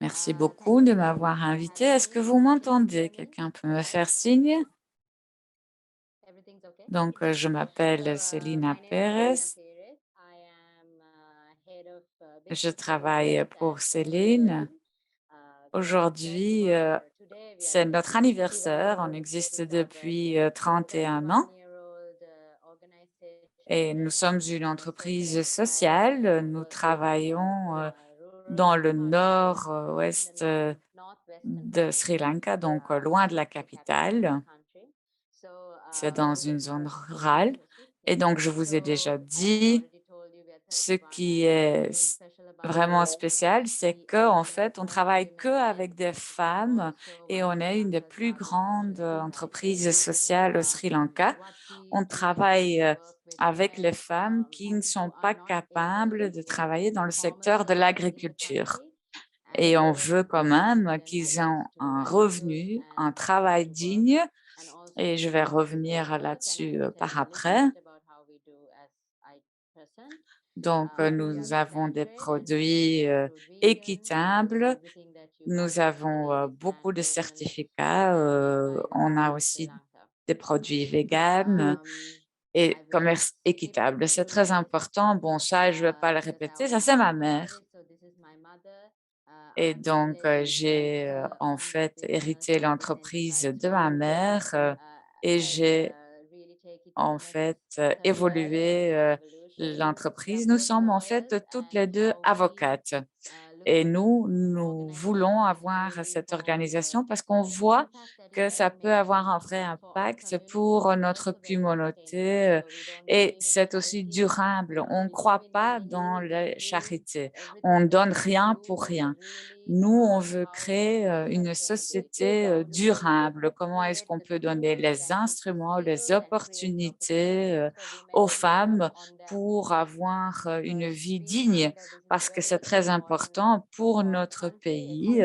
Merci beaucoup de m'avoir invité. Est-ce que vous m'entendez? Quelqu'un peut me faire signe? Donc, je m'appelle Celina Perez. Je travaille pour Céline. Aujourd'hui, c'est notre anniversaire. On existe depuis 31 ans et nous sommes une entreprise sociale. Nous travaillons dans le nord-ouest de Sri Lanka, donc loin de la capitale. C'est dans une zone rurale. Et donc, je vous ai déjà dit, ce qui est vraiment spécial, c'est qu'en fait, on travaille que avec des femmes et on est une des plus grandes entreprises sociales au Sri Lanka. On travaille avec les femmes qui ne sont pas capables de travailler dans le secteur de l'agriculture. Et on veut quand même qu'ils aient un revenu, un travail digne, et je vais revenir là-dessus par après. Donc, nous avons des produits équitables. Nous avons beaucoup de certificats. On a aussi des produits véganes et commerce équitable. C'est très important. Bon, ça, je ne vais pas le répéter. Ça, c'est ma mère. Et donc, j'ai en fait hérité l'entreprise de ma mère et j'ai en fait évolué l'entreprise. Nous sommes en fait toutes les deux avocates. Et nous voulons avoir cette organisation parce qu'on voit que ça peut avoir un vrai impact pour notre communauté et c'est aussi durable. On ne croit pas dans la charité. On ne donne rien pour rien. Nous, on veut créer une société durable. Comment est-ce qu'on peut donner les instruments, les opportunités aux femmes pour avoir une vie digne? Parce que c'est très important pour notre pays,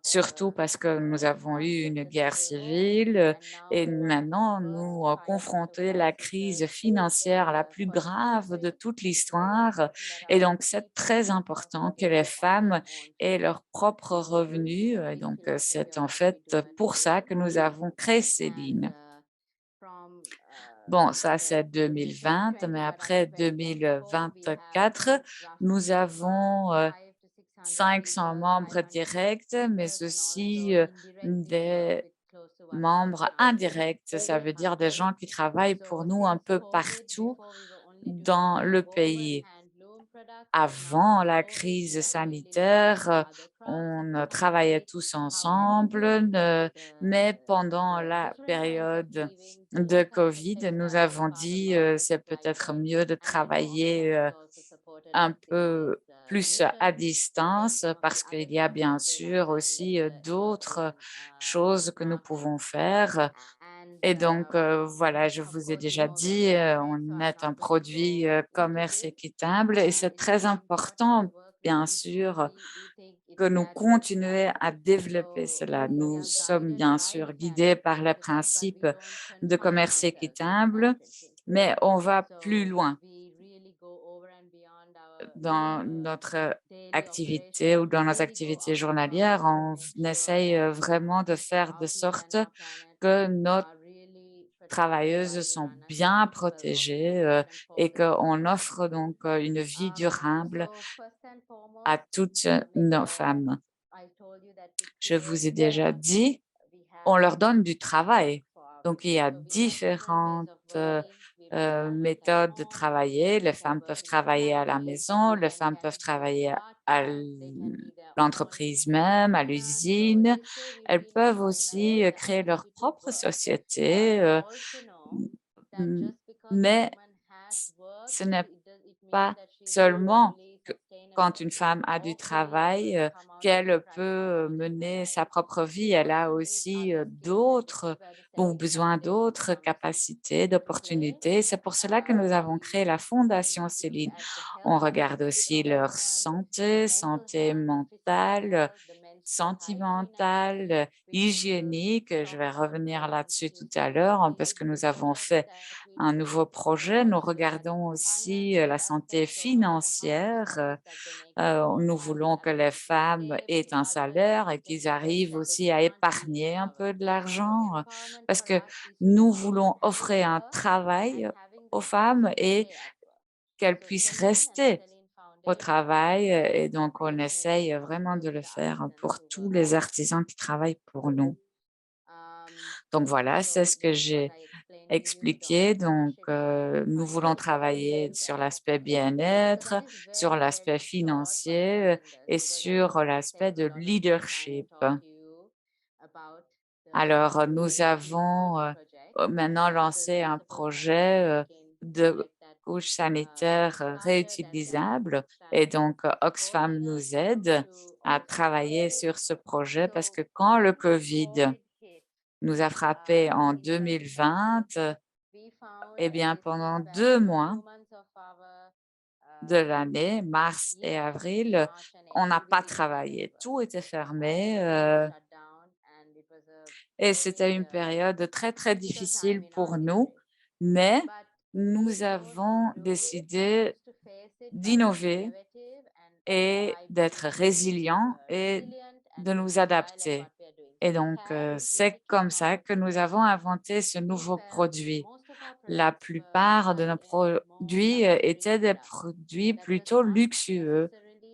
surtout parce que nous avons eu une guerre civile et maintenant nous confrontons la crise financière la plus grave de toute l'histoire. Et donc, c'est très important que les femmes aient leurs propres revenus. Et donc, c'est en fait pour ça que nous avons créé Céline. Bon, ça c'est 2020, mais après 2024, nous avons 500 membres directs, mais aussi des membres indirects. Ça veut dire des gens qui travaillent pour nous un peu partout dans le pays. Avant la crise sanitaire, on travaillait tous ensemble, mais pendant la période de COVID, nous avons dit c'est peut-être mieux de travailler un peu plus à distance parce qu'il y a bien sûr aussi d'autres choses que nous pouvons faire. Et donc, voilà, je vous ai déjà dit, on est un produit commerce équitable et c'est très important, bien sûr, que nous continuions à développer cela. Nous sommes bien sûr guidés par le principe de commerce équitable, mais on va plus loin dans notre activité ou dans nos activités journalières. On essaye vraiment de faire de sorte que nos travailleuses sont bien protégées et qu'on offre donc une vie durable à toutes nos femmes. Je vous ai déjà dit, on leur donne du travail. Donc, il y a différentes méthodes de travailler. Les femmes peuvent travailler à la maison, les femmes peuvent travailler à l'entreprise même, à l'usine. Elles peuvent aussi créer leur propre société, m- mais ce n'est pas seulement que quand une femme a du travail qu'elle peut mener sa propre vie. Elle a aussi d'autres, bon, besoin d'autres capacités, d'opportunités. C'est pour cela que nous avons créé la Fondation Céline. On regarde aussi leur santé, santé mentale, sentimentale, hygiénique. Je vais revenir là-dessus tout à l'heure parce que nous avons fait un nouveau projet. Nous regardons aussi la santé financière. Nous voulons que les femmes aient un salaire et qu'ils arrivent aussi à épargner un peu de l'argent parce que nous voulons offrir un travail aux femmes et qu'elles puissent rester au travail et donc on essaye vraiment de le faire pour tous les artisans qui travaillent pour nous. Donc voilà, c'est ce que j'ai expliqué. Donc, nous voulons travailler sur l'aspect bien-être, sur l'aspect financier et sur l'aspect de leadership. Alors, nous avons maintenant lancé un projet de couches sanitaires réutilisables et donc Oxfam nous aide à travailler sur ce projet parce que quand le COVID nous a frappé en 2020, eh bien, pendant 2 mois de l'année, mars et avril, on n'a pas travaillé. Tout était fermé, et c'était une période très, très difficile pour nous, mais nous avons décidé d'innover et d'être résilients et de nous adapter. Et donc, c'est comme ça que nous avons inventé ce nouveau produit. La plupart de nos produits étaient des produits plutôt luxueux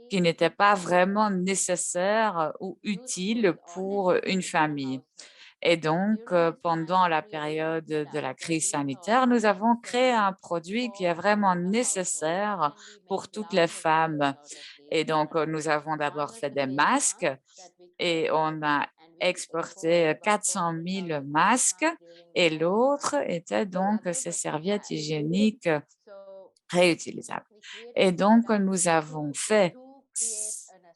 qui n'étaient pas vraiment nécessaires ou utiles pour une famille. Et donc, pendant la période de la crise sanitaire, nous avons créé un produit qui est vraiment nécessaire pour toutes les femmes. Et donc, nous avons d'abord fait des masques et on a exporté 400 000 masques et l'autre était donc ces serviettes hygiéniques réutilisables. Et donc, nous avons fait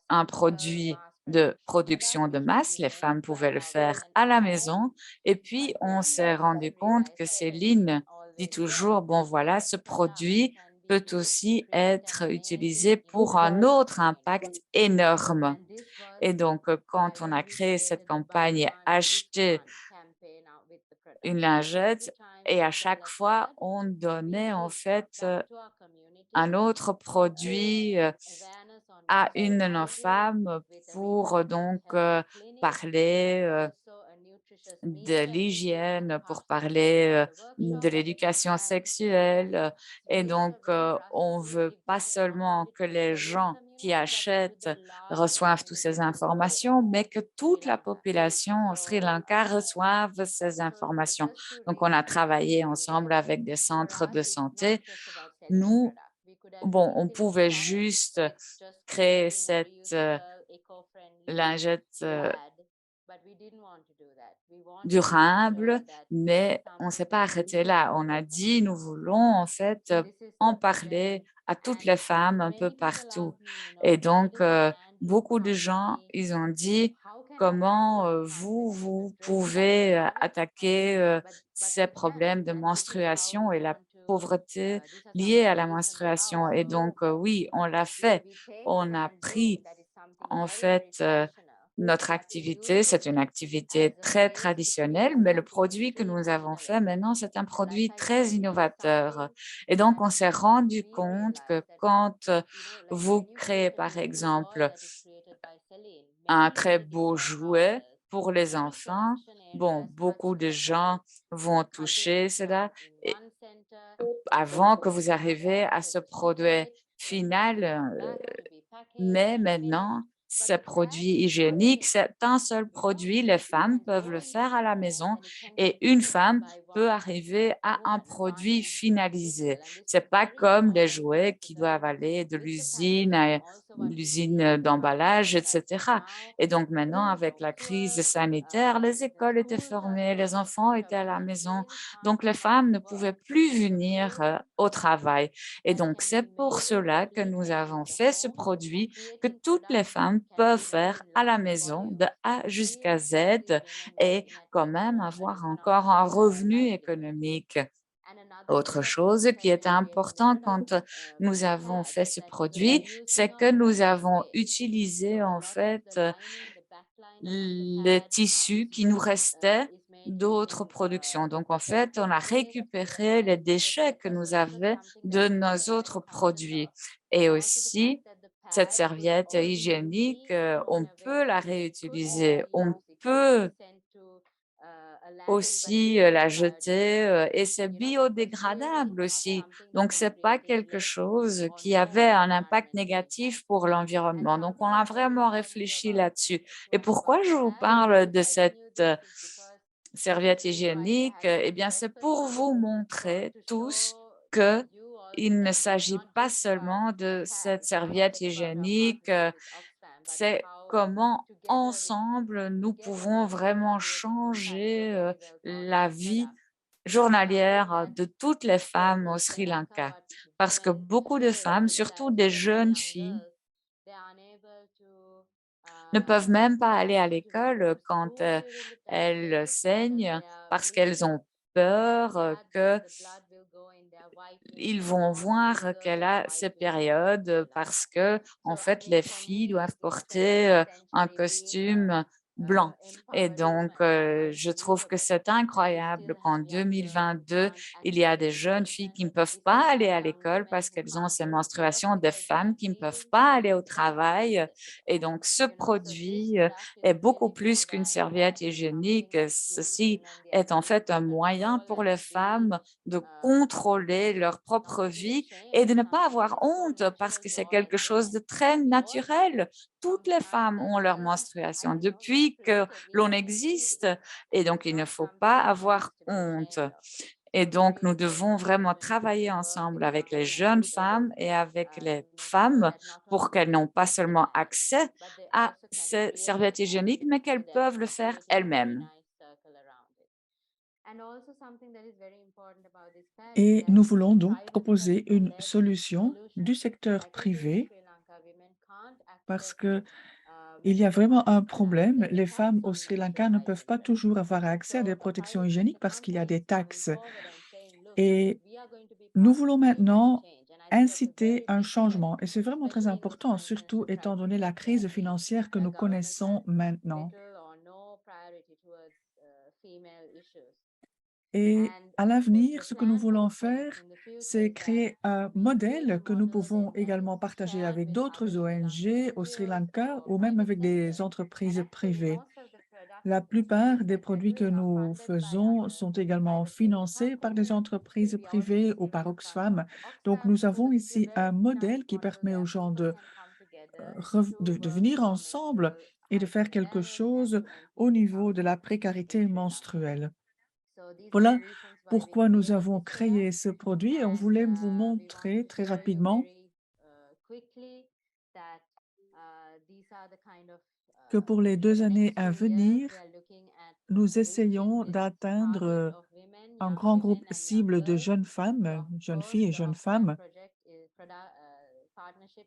un produit de production de masse. Les femmes pouvaient le faire à la maison. Et puis, on s'est rendu compte que Céline dit toujours, bon voilà, ce produit peut aussi être utilisé pour un autre impact énorme. Et donc, quand on a créé cette campagne Acheter une lingette, et à chaque fois, on donnait en fait un autre produit à une de nos femmes pour donc parler de l'hygiène, pour parler de l'éducation sexuelle. Et donc, on veut pas seulement que les gens qui achètent reçoivent toutes ces informations, mais que toute la population au Sri Lanka reçoive ces informations. Donc, on a travaillé ensemble avec des centres de santé. Nous, bon, on pouvait juste créer cette lingette durable, mais on ne s'est pas arrêté là. On a dit, nous voulons en fait en parler à toutes les femmes un peu partout. Et donc, beaucoup de gens, ils ont dit, comment vous pouvez attaquer ces problèmes de menstruation et la pauvreté liée à la menstruation. Et donc, oui, on l'a fait. On a pris en fait, notre activité, c'est une activité très traditionnelle, mais le produit que nous avons fait maintenant, c'est un produit très innovateur. Et donc, on s'est rendu compte que quand vous créez, par exemple, un très beau jouet pour les enfants, bon, beaucoup de gens vont toucher cela et avant que vous arriviez à ce produit final, mais maintenant, ce produit hygiénique, c'est un seul produit. Les femmes peuvent le faire à la maison et une femme peut arriver à un produit finalisé. C'est pas comme les jouets qui doivent aller de l'usine à l'usine d'emballage, etc. Et donc maintenant, avec la crise sanitaire, les écoles étaient fermées, les enfants étaient à la maison, donc les femmes ne pouvaient plus venir au travail. Et donc, c'est pour cela que nous avons fait ce produit que toutes les femmes peuvent faire à la maison de A jusqu'à Z et quand même avoir encore un revenu économique. Autre chose qui était important quand nous avons fait ce produit, c'est que nous avons utilisé en fait les tissus qui nous restaient d'autres productions. Donc, en fait, on a récupéré les déchets que nous avions de nos autres produits. Et aussi, cette serviette hygiénique, on peut la réutiliser. On peut aussi, la jeter, et c'est biodégradable aussi. Donc c'est pas quelque chose qui avait un impact négatif pour l'environnement. Donc on a vraiment réfléchi là-dessus. Et pourquoi je vous parle de cette, serviette hygiénique? Eh bien, c'est pour vous montrer tous que il ne s'agit pas seulement de cette serviette hygiénique, c'est comment ensemble nous pouvons vraiment changer, la vie journalière de toutes les femmes au Sri Lanka. Parce que beaucoup de femmes, surtout des jeunes filles, ne peuvent même pas aller à l'école quand, elles saignent parce qu'elles ont peur, que ils vont voir qu'elle a ces périodes parce que, en fait, les filles doivent porter, un costume blanc et donc je trouve que c'est incroyable qu'en 2022, il y a des jeunes filles qui ne peuvent pas aller à l'école parce qu'elles ont ces menstruations, des femmes qui ne peuvent pas aller au travail et donc ce produit, est beaucoup plus qu'une serviette hygiénique. Ceci est en fait un moyen pour les femmes de contrôler leur propre vie et de ne pas avoir honte parce que c'est quelque chose de très naturel. Toutes les femmes ont leur menstruation depuis que l'on existe et donc il ne faut pas avoir honte. Et donc, nous devons vraiment travailler ensemble avec les jeunes femmes et avec les femmes pour qu'elles n'ont pas seulement accès à ces serviettes hygiéniques, mais qu'elles peuvent le faire elles-mêmes. Et nous voulons donc proposer une solution du secteur privé parce que il y a vraiment un problème. Les femmes au Sri Lanka ne peuvent pas toujours avoir accès à des protections hygiéniques parce qu'il y a des taxes. Et nous voulons maintenant inciter un changement. Et c'est vraiment très important, surtout étant donné la crise financière que nous connaissons maintenant. Et à l'avenir, ce que nous voulons faire, c'est créer un modèle que nous pouvons également partager avec d'autres ONG au Sri Lanka ou même avec des entreprises privées. La plupart des produits que nous faisons sont également financés par des entreprises privées ou par Oxfam. Donc, nous avons ici un modèle qui permet aux gens de venir ensemble et de faire quelque chose au niveau de la précarité menstruelle. Voilà pourquoi nous avons créé ce produit et on voulait vous montrer très rapidement que pour les 2 années à venir, nous essayons d'atteindre, un grand groupe cible de jeunes filles et jeunes femmes.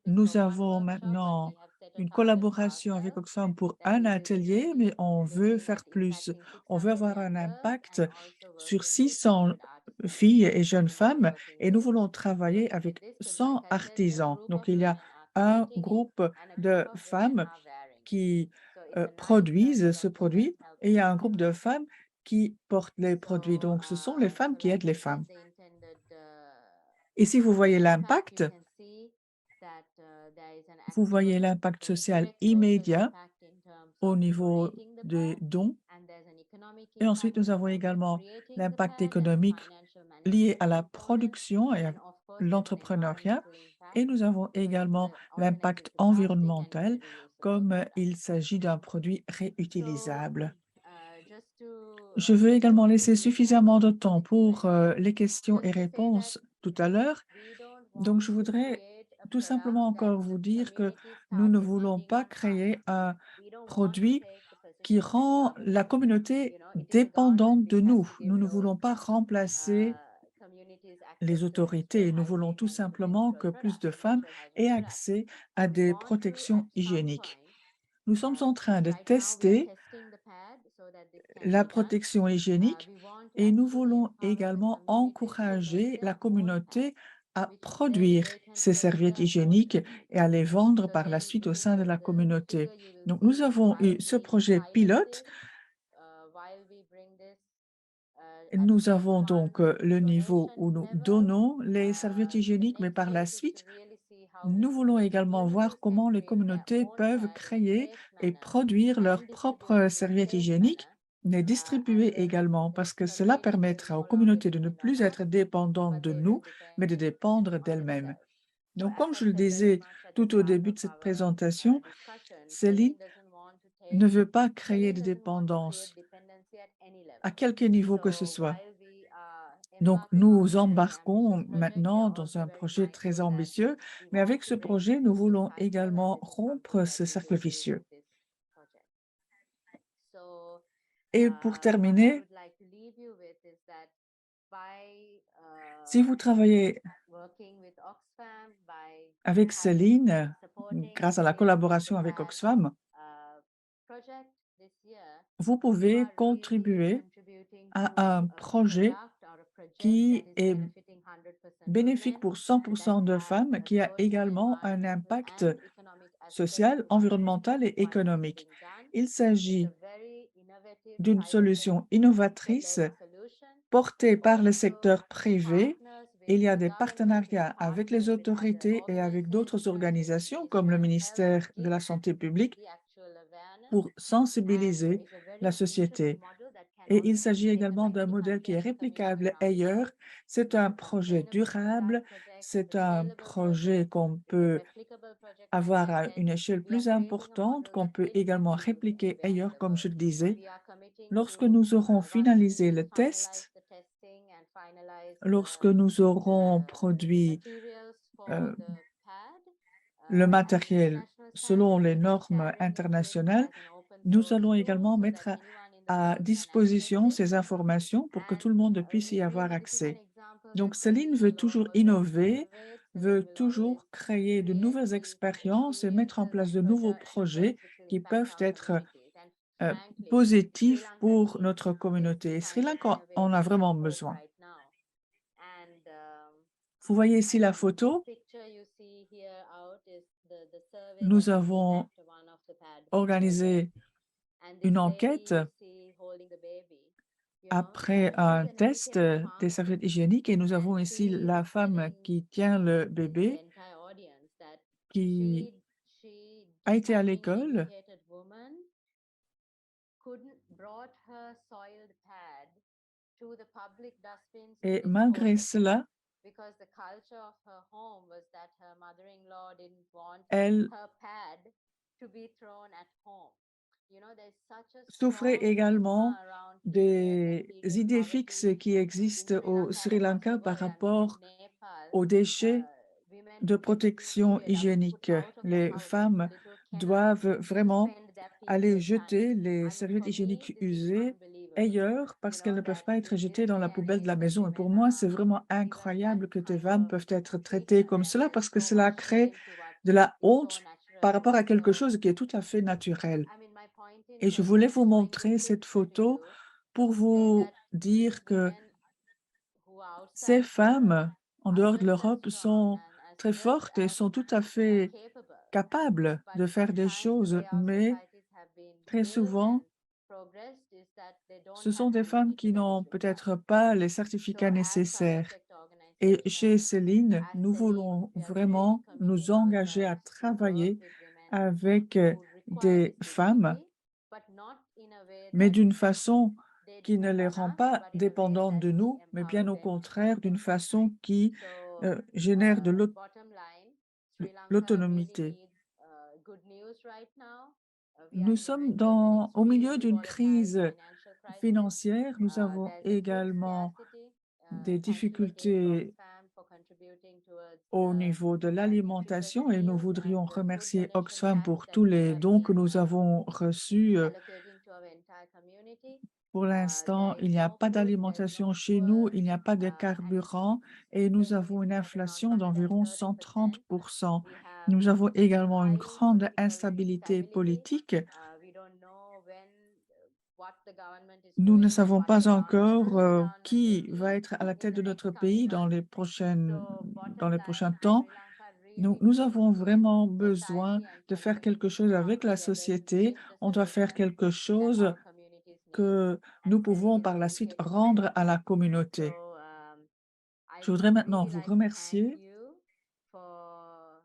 Nous avons maintenant une collaboration avec Oxfam pour un atelier, mais on veut faire plus. On veut avoir un impact sur 600 filles et jeunes femmes et nous voulons travailler avec 100 artisans. Donc, il y a un groupe de femmes qui produisent ce produit et il y a un groupe de femmes qui portent les produits. Donc, ce sont les femmes qui aident les femmes. Et si vous voyez l'impact, vous voyez l'impact social immédiat au niveau des dons. Et ensuite, nous avons également l'impact économique lié à la production et à l'entrepreneuriat. Et nous avons également l'impact environnemental, comme il s'agit d'un produit réutilisable. Je veux également laisser suffisamment de temps pour les questions et réponses tout à l'heure. Donc, je voudrais tout simplement encore vous dire que nous ne voulons pas créer un produit qui rend la communauté dépendante de nous. Nous ne voulons pas remplacer les autorités. Nous voulons tout simplement que plus de femmes aient accès à des protections hygiéniques. Nous sommes en train de tester la protection hygiénique et nous voulons également encourager la communauté à produire ces serviettes hygiéniques et à les vendre par la suite au sein de la communauté. Donc, nous avons eu ce projet pilote. Nous avons donc le niveau où nous donnons les serviettes hygiéniques, mais par la suite, nous voulons également voir comment les communautés peuvent créer et produire leurs propres serviettes hygiéniques, les distribuer également, parce que cela permettra aux communautés de ne plus être dépendantes de nous, mais de dépendre d'elles-mêmes. Donc, comme je le disais tout au début de cette présentation, Céline ne veut pas créer de dépendance à quelque niveau que ce soit. Donc, nous embarquons maintenant dans un projet très ambitieux, mais avec ce projet, nous voulons également rompre ce cercle vicieux. Et pour terminer, si vous travaillez avec Céline, grâce à la collaboration avec Oxfam, vous pouvez contribuer à un projet qui est bénéfique pour 100% de femmes, qui a également un impact social, environnemental et économique. Il s'agit d'une solution innovatrice portée par le secteur privé. Il y a des partenariats avec les autorités et avec d'autres organisations comme le ministère de la Santé publique pour sensibiliser la société. Et il s'agit également d'un modèle qui est réplicable ailleurs. C'est un projet durable, c'est un projet qu'on peut avoir à une échelle plus importante, qu'on peut également répliquer ailleurs, comme je le disais. Lorsque nous aurons finalisé le test, lorsque nous aurons produit euh, le matériel selon les normes internationales, nous allons également mettre à disposition ces informations pour que tout le monde puisse y avoir accès. Donc, Céline veut toujours innover, veut toujours créer de nouvelles expériences et mettre en place de nouveaux projets qui peuvent être euh, positifs pour notre communauté. Et Sri Lanka en a vraiment besoin. Vous voyez ici la photo. Nous avons organisé une enquête après un test des serviettes hygiéniques et nous avons ici la femme qui tient le bébé, qui a été à l'école et malgré cela, elle souffrait également des idées fixes qui existent au Sri Lanka par rapport aux déchets de protection hygiénique. Les femmes doivent vraiment aller jeter les serviettes hygiéniques usées ailleurs parce qu'elles ne peuvent pas être jetées dans la poubelle de la maison. Et pour moi, c'est vraiment incroyable que des femmes peuvent être traitées comme cela parce que cela crée de la honte par rapport à quelque chose qui est tout à fait naturel. Et je voulais vous montrer cette photo pour vous dire que ces femmes, en dehors de l'Europe, sont très fortes et sont tout à fait capables de faire des choses, mais très souvent, ce sont des femmes qui n'ont peut-être pas les certificats nécessaires. Et chez Céline, nous voulons vraiment nous engager à travailler avec des femmes, mais d'une façon qui ne les rend pas dépendantes de nous, mais bien au contraire, d'une façon qui génère de l'autonomité. Nous sommes au milieu d'une crise financière. Nous avons également des difficultés au niveau de l'alimentation et nous voudrions remercier Oxfam pour tous les dons que nous avons reçus. Pour l'instant, il n'y a pas d'alimentation chez nous, il n'y a pas de carburant et nous avons une inflation d'environ 130%. Nous avons également une grande instabilité politique. Nous ne savons pas encore qui va être à la tête de notre pays dans les prochaines dans les prochains temps. Nous avons vraiment besoin de faire quelque chose avec la société. On doit faire quelque chose que nous pouvons par la suite rendre à la communauté. Je voudrais maintenant vous remercier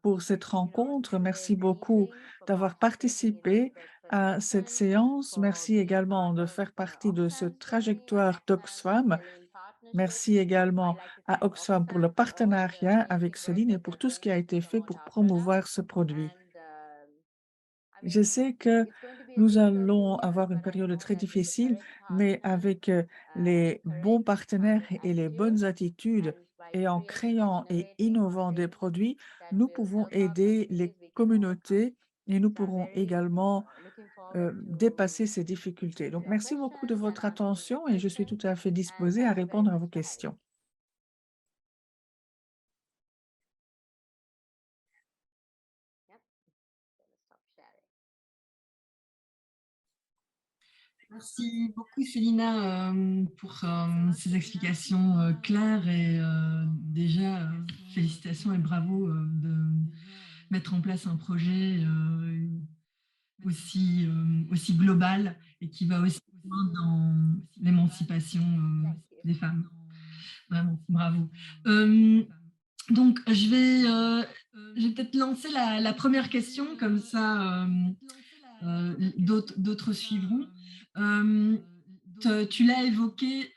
pour cette rencontre. Merci beaucoup d'avoir participé à cette séance. Merci également de faire partie de ce trajectoire d'Oxfam. Merci également à Oxfam pour le partenariat avec Céline et pour tout ce qui a été fait pour promouvoir ce produit. Je sais que nous allons avoir une période très difficile, mais avec les bons partenaires et les bonnes attitudes et en créant et innovant des produits, nous pouvons aider les communautés et nous pourrons également dépasser ces difficultés. Donc, merci beaucoup de votre attention et je suis tout à fait disposée à répondre à vos questions. Merci beaucoup Célina pour ces explications claires et déjà félicitations et bravo de mettre en place un projet aussi global et qui va aussi loin dans l'émancipation des femmes. Vraiment, bravo. Euh, donc, je vais peut-être lancer la première question, comme ça, d'autres suivront. Euh, Tu l'as évoqué,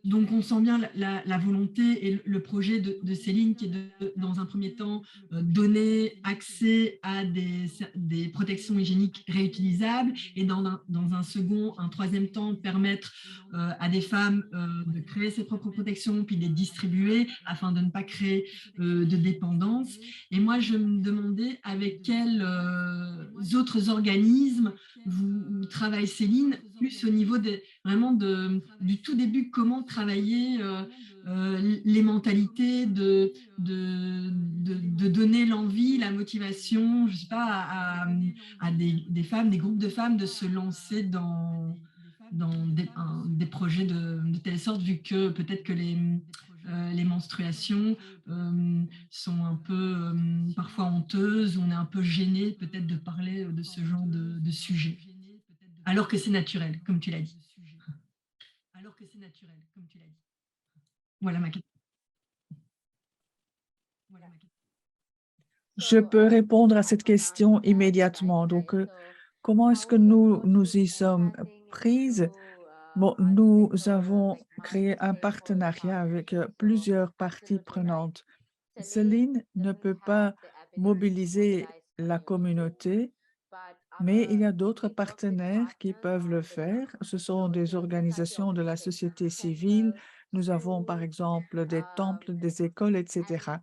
donc on sent bien la volonté et le projet de Céline qui est dans un premier temps, donner accès à des protections hygiéniques réutilisables et dans un second, un troisième temps, permettre à des femmes de créer ses propres protections puis de les distribuer afin de ne pas créer de dépendance. Et moi, je me demandais avec quels autres organismes vous travaillez, Céline, plus au niveau vraiment du tout début, comment travailler les mentalités, de donner l'envie, la motivation, je sais pas, à des femmes, des groupes de femmes de se lancer dans des projets de telle sorte, vu que peut-être que les menstruations sont un peu parfois honteuses, on est un peu gêné peut-être de parler de ce genre de sujet, alors que c'est naturel, comme tu l'as dit. Voilà ma question. Je peux répondre à cette question immédiatement. Donc, comment est-ce que nous y sommes prises? Bon, nous avons créé un partenariat avec plusieurs parties prenantes. Céline ne peut pas mobiliser la communauté, mais il y a d'autres partenaires qui peuvent le faire. Ce sont des organisations de la société civile. Nous avons par exemple des temples, des écoles, etc.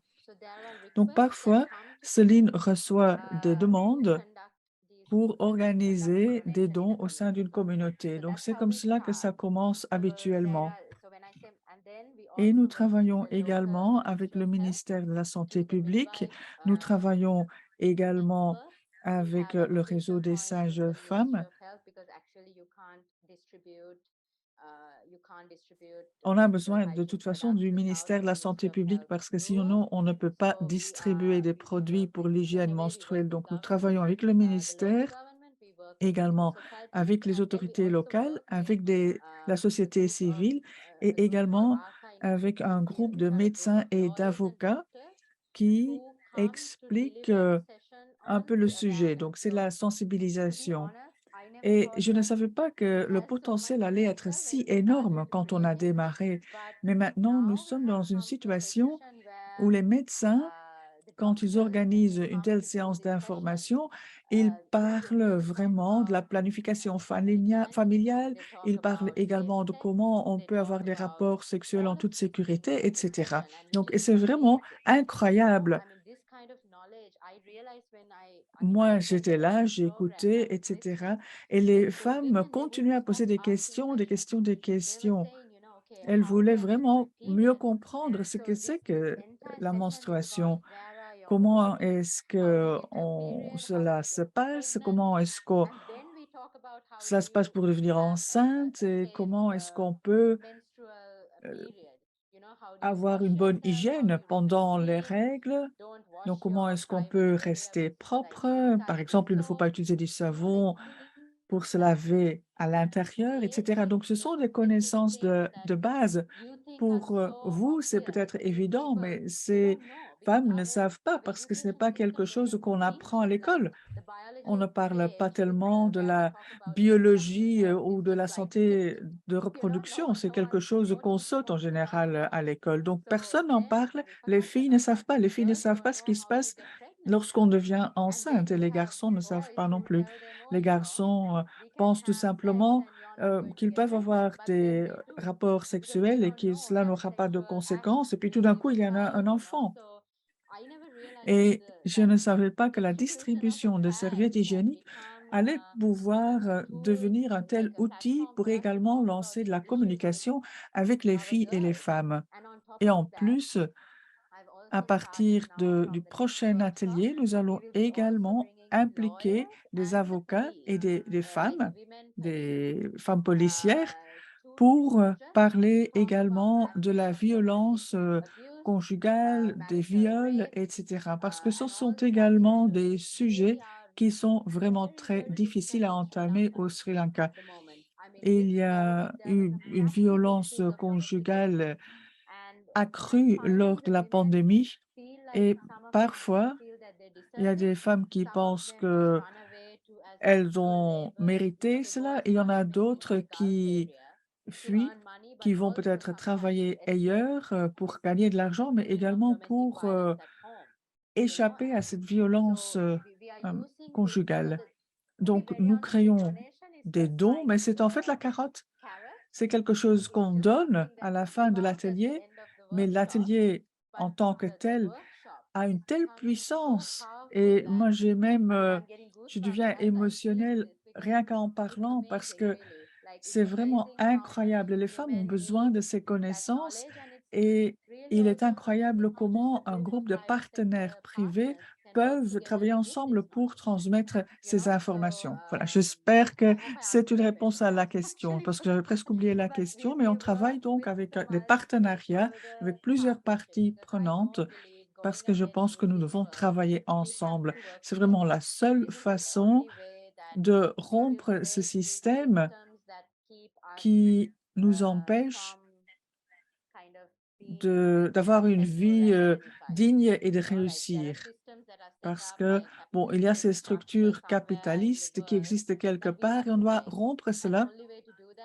Donc parfois, Céline reçoit des demandes pour organiser des dons au sein d'une communauté. Donc c'est comme cela que ça commence habituellement. Et nous travaillons également avec le ministère de la Santé publique. Nous travaillons également avec le réseau des sages-femmes. On a besoin de toute façon du ministère de la Santé publique parce que sinon, on ne peut pas distribuer des produits pour l'hygiène menstruelle. Donc, nous travaillons avec le ministère, également avec les autorités locales, avec la société civile et également avec un groupe de médecins et d'avocats qui expliquent un peu le sujet. Donc, c'est la sensibilisation. Et je ne savais pas que le potentiel allait être si énorme quand on a démarré. Mais maintenant, nous sommes dans une situation où les médecins, quand ils organisent une telle séance d'information, ils parlent vraiment de la planification familiale, ils parlent également de comment on peut avoir des rapports sexuels en toute sécurité, etc. Donc, et c'est vraiment incroyable. Moi, j'étais là, j'ai écouté, etc. Et les femmes continuaient à poser des questions, des questions, des questions. Elles voulaient vraiment mieux comprendre ce que c'est que la menstruation. Comment est-ce que cela se passe? Comment est-ce que cela se passe pour devenir enceinte? Et comment est-ce qu'on peut avoir une bonne hygiène pendant les règles. Donc, comment est-ce qu'on peut rester propre? Par exemple, il ne faut pas utiliser du savon pour se laver à l'intérieur, etc. Donc, ce sont des connaissances de base. Pour vous, c'est peut-être évident, mais ces femmes ne savent pas parce que ce n'est pas quelque chose qu'on apprend à l'école. On ne parle pas tellement de la biologie ou de la santé de reproduction. C'est quelque chose qu'on saute en général à l'école. Donc, personne n'en parle. Les filles ne savent pas. Les filles ne savent pas ce qui se passe lorsqu'on devient enceinte et les garçons ne savent pas non plus. Les garçons pensent tout simplement qu'ils peuvent avoir des rapports sexuels et que cela n'aura pas de conséquences. Et puis tout d'un coup, il y en a un enfant. Et je ne savais pas que la distribution de serviettes hygiéniques allait pouvoir devenir un tel outil pour également lancer de la communication avec les filles et les femmes. Et en plus, à partir du prochain atelier, nous allons également impliquer des avocats et des femmes policières pour parler également de la violence conjugale, des viols, etc. Parce que ce sont également des sujets qui sont vraiment très difficiles à entamer au Sri Lanka. Et il y a eu une violence conjugale accrue lors de la pandémie et parfois, il y a des femmes qui pensent que elles ont mérité cela et il y en a d'autres qui fuient, qui vont peut-être travailler ailleurs, pour gagner de l'argent, mais également pour, échapper à cette violence, conjugale. Donc nous créons des dons, mais c'est en fait la carotte. C'est quelque chose qu'on donne à la fin de l'atelier, mais l'atelier en tant que tel a une telle puissance et moi j'ai même, je deviens émotionnelle rien qu'en parlant parce que c'est vraiment incroyable. Les femmes ont besoin de ces connaissances et il est incroyable comment un groupe de partenaires privés peuvent travailler ensemble pour transmettre ces informations. Voilà, j'espère que c'est une réponse à la question, parce que j'avais presque oublié la question, mais on travaille donc avec des partenariats avec plusieurs parties prenantes parce que je pense que nous devons travailler ensemble. C'est vraiment la seule façon de rompre ce système qui nous empêche d'avoir une vie digne et de réussir. Parce que, bon, il y a ces structures capitalistes qui existent quelque part et on doit rompre cela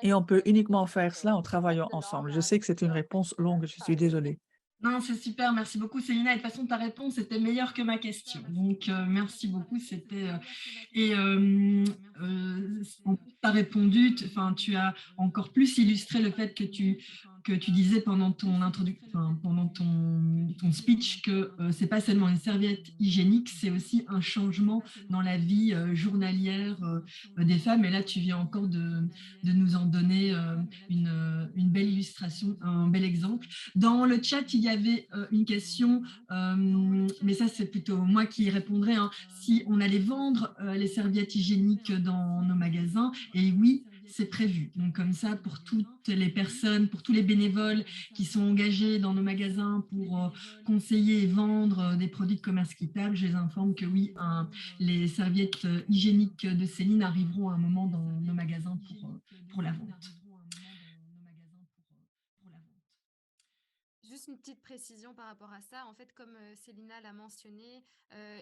et on peut uniquement faire cela en travaillant ensemble. Je sais que c'est une réponse longue, je suis désolée. Non, c'est super, merci beaucoup Célina. Et de toute façon, ta réponse était meilleure que ma question. Donc, merci beaucoup. Et en plus, tu as répondu, enfin, tu as encore plus illustré le fait que tu disais pendant ton enfin, pendant ton speech que c'est pas seulement une serviette hygiénique, c'est aussi un changement dans la vie journalière des femmes. Et là, tu viens encore de nous en donner une belle illustration, un bel exemple. Dans le chat, il y avait une question, mais ça, c'est plutôt moi qui y répondrai. Hein, si on allait vendre les serviettes hygiéniques dans nos magasins, et oui, c'est prévu. Donc comme ça, pour toutes les personnes, pour tous les bénévoles qui sont engagés dans nos magasins pour conseiller et vendre des produits de commerce équitable, je les informe que oui, les serviettes hygiéniques de Céline arriveront à un moment dans nos magasins pour la vente. Juste une petite précision par rapport à ça. En fait, comme Célina l'a mentionné,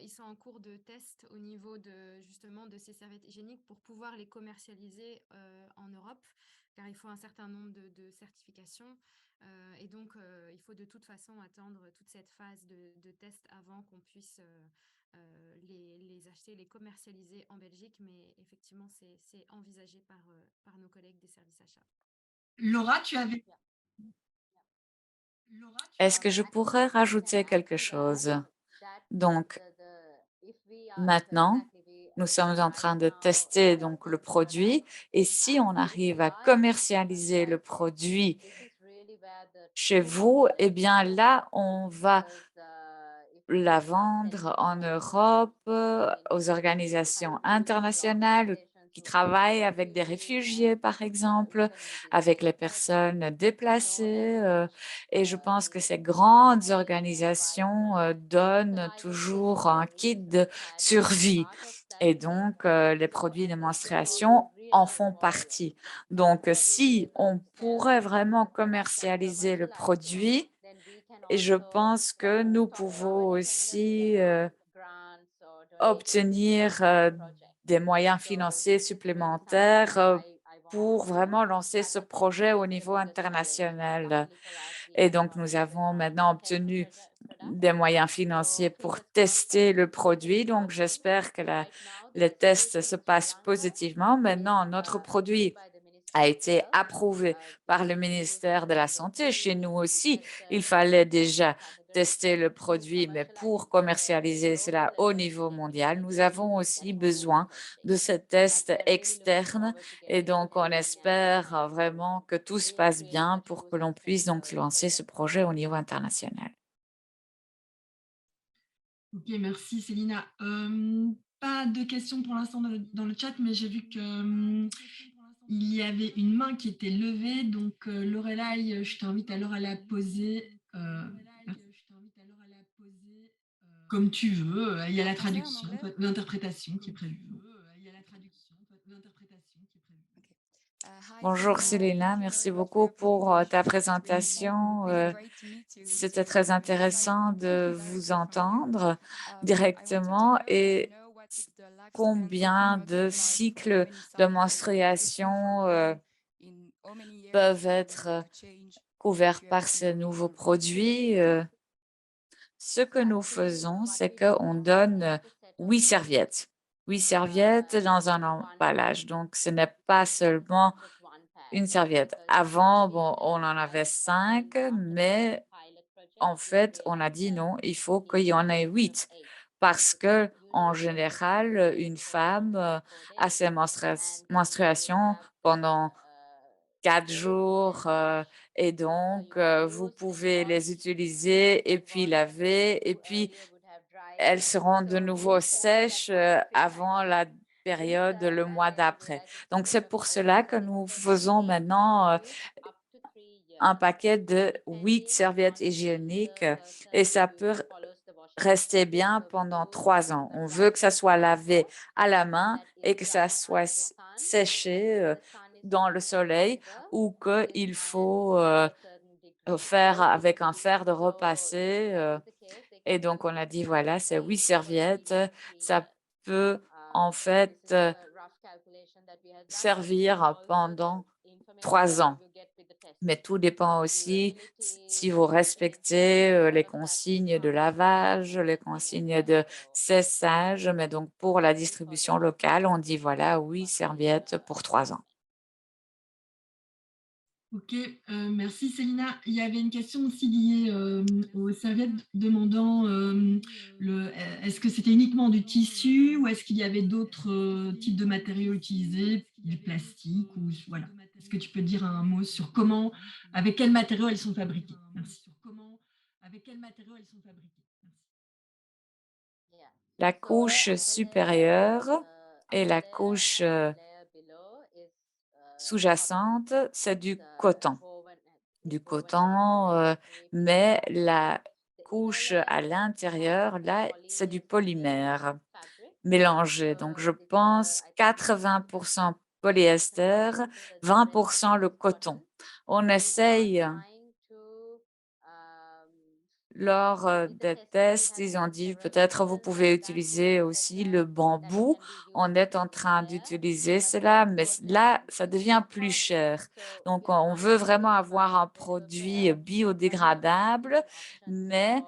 ils sont en cours de test au niveau justement de ces serviettes hygiéniques pour pouvoir les commercialiser en Europe, car il faut un certain nombre de certifications. Et donc, il faut de toute façon attendre toute cette phase de test avant qu'on puisse les acheter, les commercialiser en Belgique. Mais effectivement, c'est envisagé par nos collègues des services achats. Laura, tu avais... Est-ce que je pourrais rajouter quelque chose? Donc, maintenant, nous sommes en train de tester donc le produit et si on arrive à commercialiser le produit chez vous, eh bien là, on va la vendre en Europe aux organisations internationales qui travaillent avec des réfugiés, par exemple, avec les personnes déplacées. Et je pense que ces grandes organisations donnent toujours un kit de survie. Et donc, les produits de menstruation en font partie. Donc, si on pourrait vraiment commercialiser le produit, et je pense que nous pouvons aussi obtenir des moyens financiers supplémentaires pour vraiment lancer ce projet au niveau international. Et donc, nous avons maintenant obtenu des moyens financiers pour tester le produit. Donc, j'espère que les tests se passent positivement. Maintenant, notre produit a été approuvé par le ministère de la Santé. Chez nous aussi, il fallait déjà tester le produit, mais pour commercialiser cela au niveau mondial, nous avons aussi besoin de ce test externe et donc on espère vraiment que tout se passe bien pour que l'on puisse donc lancer ce projet au niveau international. Ok, merci Célina. Pas de questions pour l'instant dans le chat, mais j'ai vu que il y avait une main qui était levée, donc Lorelai, je t'invite alors à la poser comme tu veux. Il y a la traduction, l'interprétation qui est prévue. Bonjour Célina, merci beaucoup pour ta présentation. C'était très intéressant de vous entendre directement et combien de cycles de menstruation peuvent être couverts par ces nouveaux produits. Ce que nous faisons, c'est qu'on donne 8 serviettes. 8 serviettes dans un emballage. Donc, ce n'est pas seulement une serviette. Avant, bon, on en avait 5, mais en fait, on a dit non, il faut qu'il y en ait 8 parce que en général, une femme a ses menstruations pendant 4 jours et donc vous pouvez les utiliser et puis laver et puis elles seront de nouveau sèches avant la période, le mois d'après. Donc, c'est pour cela que nous faisons maintenant un paquet de 8 serviettes hygiéniques et ça peut rester bien pendant 3 ans. On veut que ça soit lavé à la main et que ça soit séché dans le soleil ou qu'il faut faire avec un fer de repasser. Et donc, on a dit, voilà, c'est 8 serviettes. Ça peut en fait servir pendant 3 ans. Mais tout dépend aussi si vous respectez les consignes de lavage, les consignes de cessage. Mais donc, pour la distribution locale, on dit, voilà, 8 serviettes pour 3 ans. Ok, merci Célina. Il y avait une question aussi liée aux serviettes demandant est-ce que c'était uniquement du tissu ou est-ce qu'il y avait d'autres types de matériaux utilisés, du plastique ou voilà. Est-ce que tu peux dire un mot sur comment, avec quels matériaux elles sont fabriquées? Merci. La couche supérieure et la couche sous-jacente, c'est du coton. Du coton, mais la couche à l'intérieur, là, c'est du polymère mélangé. Donc, je pense 80 polyester, 20 le coton. On essaye lors des tests, ils ont dit peut-être vous pouvez utiliser aussi le bambou. On est en train d'utiliser cela, mais là, ça devient plus cher. Donc, on veut vraiment avoir un produit biodégradable, mais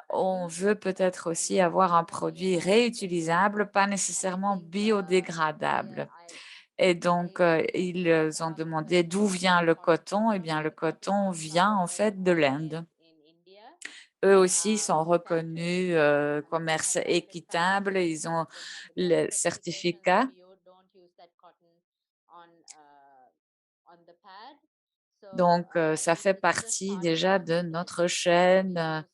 on veut peut-être aussi avoir un produit réutilisable, pas nécessairement biodégradable. Et donc, ils ont demandé d'où vient le coton. Eh bien, le coton vient en fait de l'Inde. Eux aussi sont reconnus commerce équitable. Ils ont le certificat. Donc, ça fait partie déjà de notre chaîne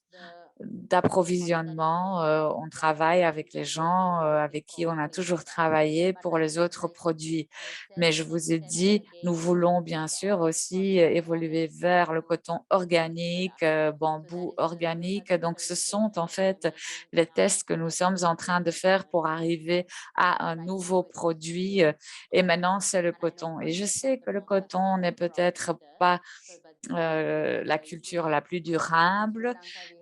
d'approvisionnement. On travaille avec les gens avec qui on a toujours travaillé pour les autres produits. Mais je vous ai dit, nous voulons bien sûr aussi évoluer vers le coton organique, bambou organique. Donc, ce sont en fait les tests que nous sommes en train de faire pour arriver à un nouveau produit. Et maintenant, c'est le coton. Et je sais que le coton n'est peut-être pas la culture la plus durable.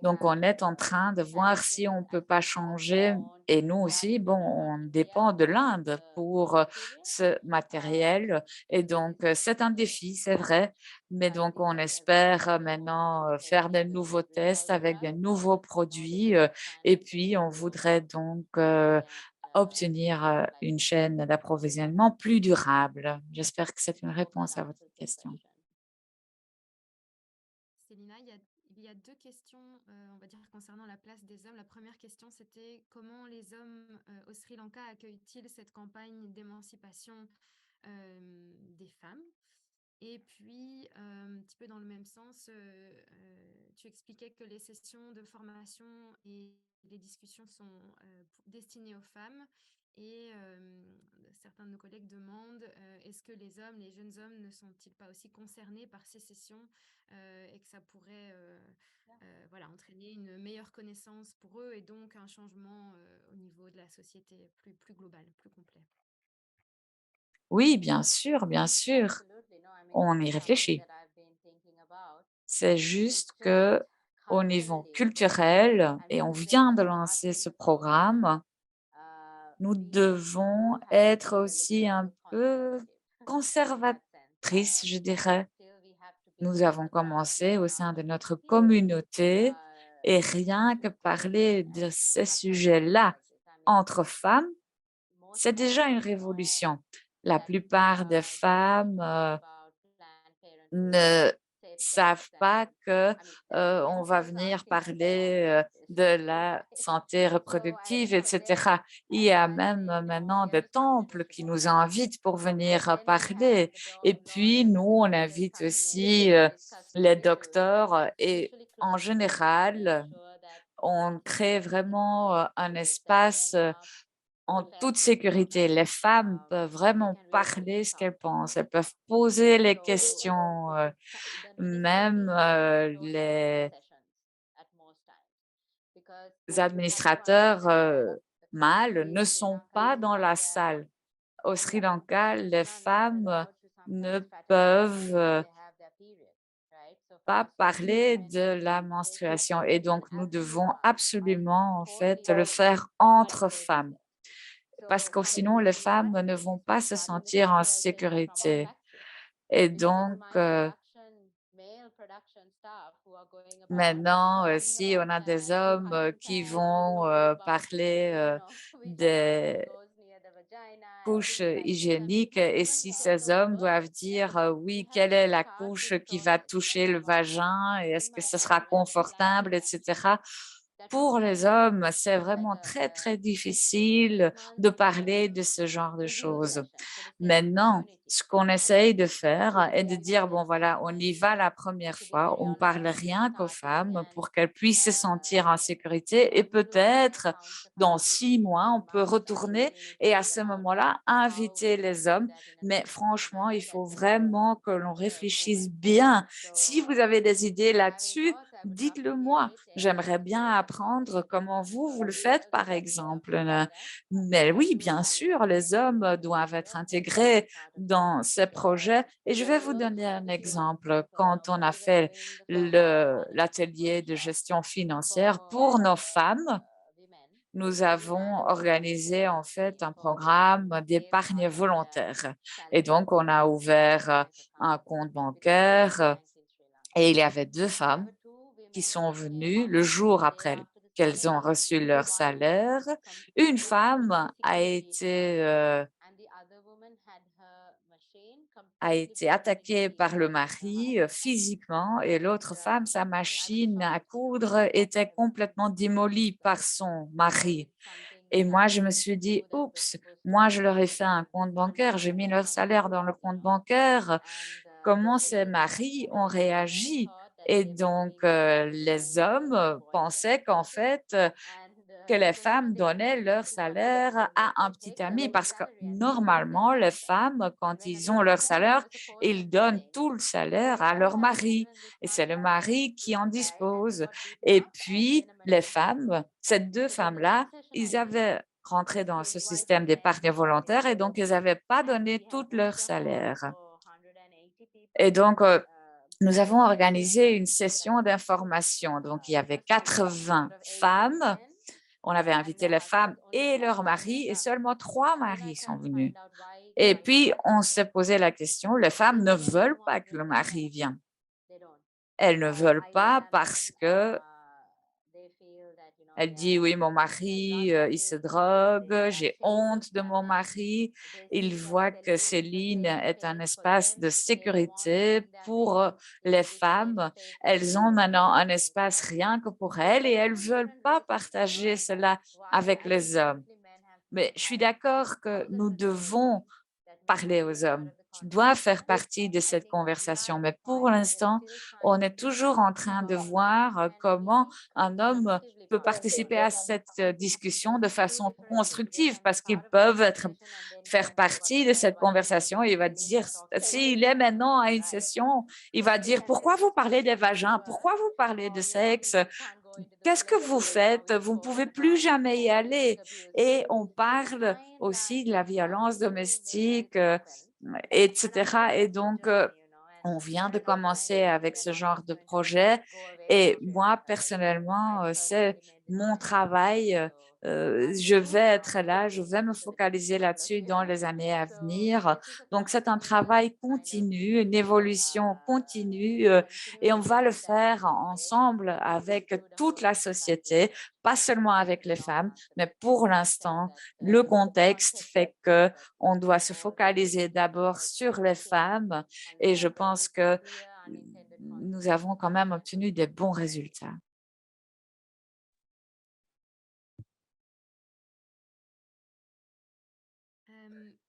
Donc, on est en train de voir si on ne peut pas changer. Et nous aussi, bon, on dépend de l'Inde pour ce matériel. Et donc, c'est un défi, c'est vrai. Mais donc, on espère maintenant faire de nouveaux tests avec de nouveaux produits. Et puis, on voudrait donc obtenir une chaîne d'approvisionnement plus durable. J'espère que c'est une réponse à votre question. Célina, il y a deux questions, on va dire, concernant la place des hommes. La première question, c'était comment les hommes au Sri Lanka accueillent-ils cette campagne d'émancipation des femmes? Et puis, un petit peu dans le même sens, tu expliquais que les sessions de formation et les discussions sont destinées aux femmes. Et certains de nos collègues demandent est-ce que les jeunes hommes, ne sont-ils pas aussi concernés par ces sessions et que ça pourrait voilà, entraîner une meilleure connaissance pour eux et donc un changement au niveau de la société plus global, plus complet. Oui, bien sûr, on y réfléchit. C'est juste que au niveau culturel, et on vient de lancer ce programme, nous devons être aussi un peu conservatrices, je dirais. Nous avons commencé au sein de notre communauté et rien que parler de ces sujets-là entre femmes, c'est déjà une révolution. La plupart des femmes ne savent pas que on va venir parler de la santé reproductive, etc. Il y a même maintenant des temples qui nous invitent pour venir parler. Et puis, nous, on invite aussi les docteurs et en général, on crée vraiment un espace en toute sécurité. Les femmes peuvent vraiment parler ce qu'elles pensent. Elles peuvent poser les questions. Même les administrateurs mâles ne sont pas dans la salle. Au Sri Lanka, les femmes ne peuvent pas parler de la menstruation et donc nous devons absolument en fait le faire entre femmes parce que sinon les femmes ne vont pas se sentir en sécurité. Et donc, maintenant, si on a des hommes qui vont parler des couches hygiéniques et si ces hommes doivent dire oui, quelle est la couche qui va toucher le vagin et est-ce que ce sera confortable, etc. Pour les hommes, c'est vraiment très, très difficile de parler de ce genre de choses. Maintenant, ce qu'on essaye de faire est de dire, bon voilà, on y va la première fois, on ne parle rien qu'aux femmes pour qu'elles puissent se sentir en sécurité et peut-être dans 6 mois, on peut retourner et à ce moment-là, inviter les hommes. Mais franchement, il faut vraiment que l'on réfléchisse bien. Si vous avez des idées là-dessus, dites-le moi. J'aimerais bien apprendre comment vous le faites, par exemple. Mais oui, bien sûr, les hommes doivent être intégrés dans ces projets. Et je vais vous donner un exemple. Quand on a fait l'atelier de gestion financière pour nos femmes, nous avons organisé en fait un programme d'épargne volontaire. Et donc, on a ouvert un compte bancaire et il y avait 2 femmes qui sont venues le jour après qu'elles ont reçu leur salaire. Une femme a été attaquée par le mari physiquement et l'autre femme, sa machine à coudre était complètement démolie par son mari. Et moi, je me suis dit, oups, moi, je leur ai fait un compte bancaire, j'ai mis leur salaire dans le compte bancaire. Comment ces maris ont réagi? Et donc, les hommes pensaient qu'en fait, que les femmes donnaient leur salaire à un petit ami parce que normalement, les femmes, quand ils ont leur salaire, ils donnent tout le salaire à leur mari et c'est le mari qui en dispose. Et puis, les femmes, ces deux femmes-là, ils avaient rentré dans ce système d'épargne volontaire et donc ils n'avaient pas donné tout leur salaire. Et donc, nous avons organisé une session d'information. Donc, il y avait 80 femmes. On avait invité les femmes et leurs maris et seulement 3 maris sont venus. Et puis, on s'est posé la question, les femmes ne veulent pas que le mari vienne. Elles ne veulent pas parce que elle dit, oui, mon mari, il se drogue, j'ai honte de mon mari. Il voit que Céline est un espace de sécurité pour les femmes. Elles ont maintenant un espace rien que pour elles et elles ne veulent pas partager cela avec les hommes. Mais je suis d'accord que nous devons parler aux hommes, qui doivent faire partie de cette conversation. Mais pour l'instant, on est toujours en train de voir comment un homme peut participer à cette discussion de façon constructive parce qu'ils peuvent faire partie de cette conversation. Il va dire, s'il est maintenant à une session, il va dire, pourquoi vous parlez des vagins? Pourquoi vous parlez de sexe? Qu'est-ce que vous faites? Vous ne pouvez plus jamais y aller. Et on parle aussi de la violence domestique, etc. Et donc, on vient de commencer avec ce genre de projet. Et moi, personnellement, c'est mon travail. Je vais être là, je vais me focaliser là-dessus dans les années à venir. Donc, c'est un travail continu, une évolution continue, et on va le faire ensemble avec toute la société, pas seulement avec les femmes, mais pour l'instant, le contexte fait que on doit se focaliser d'abord sur les femmes et je pense que nous avons quand même obtenu des bons résultats.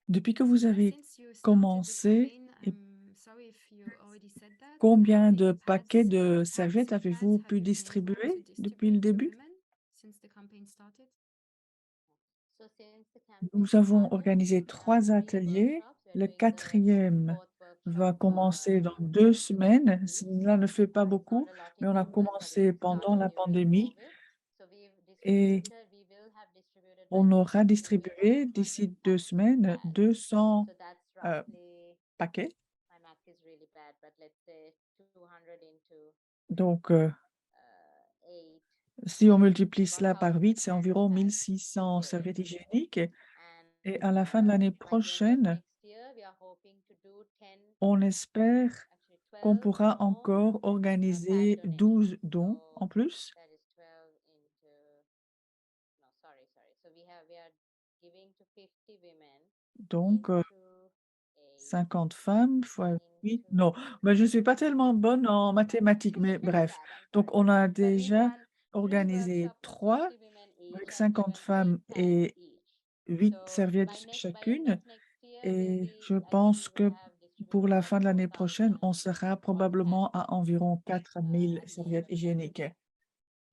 Depuis que vous avez Since you started the commencé, campaign, et I'm sorry if you already said that, but how combien many de tags paquets de tags serviettes or avez-vous pads have pu you been able to distribuer depuis le distribute to début? women since the campaign started? Nous avons organisé 3 ateliers. Le 4e va commencer dans 2 semaines. Cela ne fait pas beaucoup, mais on a commencé pendant la pandémie et on aura distribué d'ici 2 semaines 200 paquets. Donc, si on multiplie cela par 8, c'est environ 1600 serviettes hygiéniques. Et à la fin de l'année prochaine, on espère qu'on pourra encore organiser 12 dons en plus. Donc, 50 femmes fois 8. Non, mais je ne suis pas tellement bonne en mathématiques, mais bref. Donc, on a déjà organisé 3 avec 50 femmes et 8 serviettes chacune. Et je pense que pour la fin de l'année prochaine, on sera probablement à environ 4000 serviettes hygiéniques.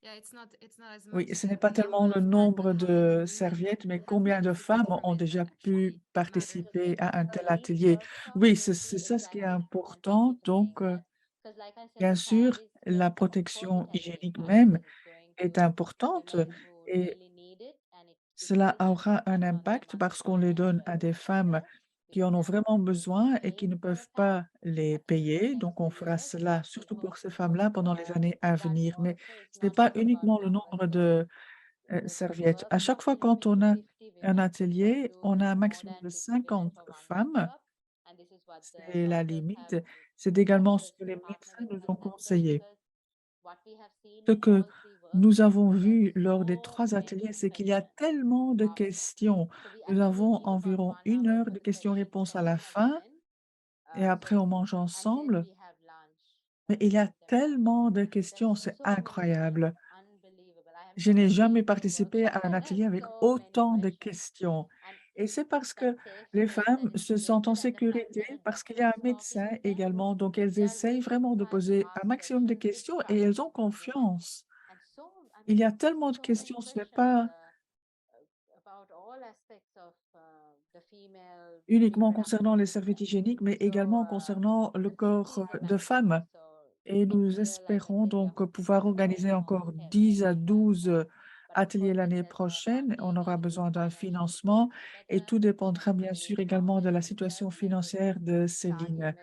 Yeah, it's not as Oui, much ce n'est pas the tellement number le of pads, but nombre how many de women serviettes, mais have combien de benefited femmes from ont it déjà pu actually matters. participer à un tel atelier. Oui, c'est ça ce qui est important. Donc, bien sûr, la protection hygiénique même est importante et cela aura un impact parce qu'on les donne à des femmes qui en ont vraiment besoin et qui ne peuvent pas les payer. Donc, on fera cela surtout pour ces femmes-là pendant les années à venir. Mais ce n'est pas uniquement le nombre de serviettes. À chaque fois quand on a un atelier, on a un maximum de 50 femmes. C'est la limite. C'est également ce que les médecins nous ont conseillé. Ce que nous avons vu lors des 3 ateliers, c'est qu'il y a tellement de questions. Nous avons environ 1 heure de questions-réponses à la fin et après on mange ensemble. Mais il y a tellement de questions, c'est incroyable. Je n'ai jamais participé à un atelier avec autant de questions Et c'est parce que les femmes se sentent en sécurité, parce qu'il y a un médecin également, donc elles essayent vraiment de poser un maximum de questions et elles ont confiance. Il y a tellement de questions, ce n'est pas uniquement concernant les serviettes hygiéniques, mais également concernant le corps de femmes. Et nous espérons donc pouvoir organiser encore 10 à 12 ateliers l'année prochaine. On aura besoin d'un financement et tout dépendra bien sûr également de la situation financière de Céline.